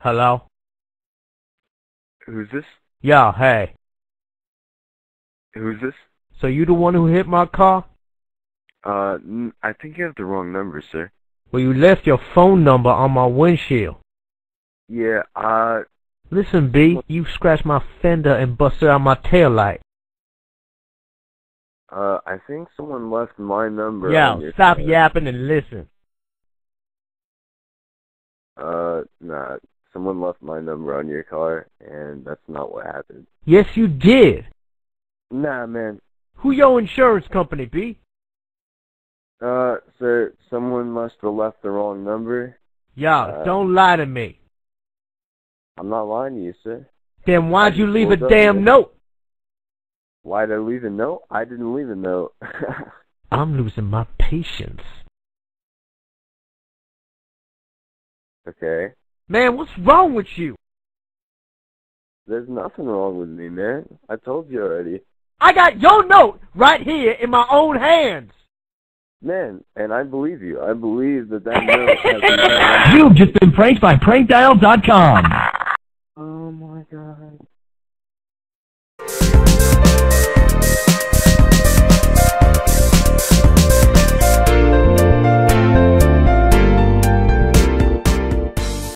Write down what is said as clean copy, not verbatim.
Hello? Who's this? Yeah, hey. Who's this? So you the one who hit my car? I think you have the wrong number, sir. Well, you left your phone number on my windshield. Yeah, Listen, B, you scratched my fender and busted out my taillight. I think someone left my number Yo, on your stop car. yapping and listen. Nah. Someone left my number on your car, and that's not what happened. Yes, you did. Nah, man. Who your insurance company, B? Sir, someone must have left the wrong number. Yo, don't lie to me. I'm not lying to you, sir. Then why'd you leave a damn note? Why'd I leave a note? I didn't leave a note. I'm losing my patience. Okay. Man, what's wrong with you? There's nothing wrong with me, man. I told you already. I got your note right here in my own hands. Man, and I believe you. I believe that note has... You've just been pranked by prankdial.com. Oh my God.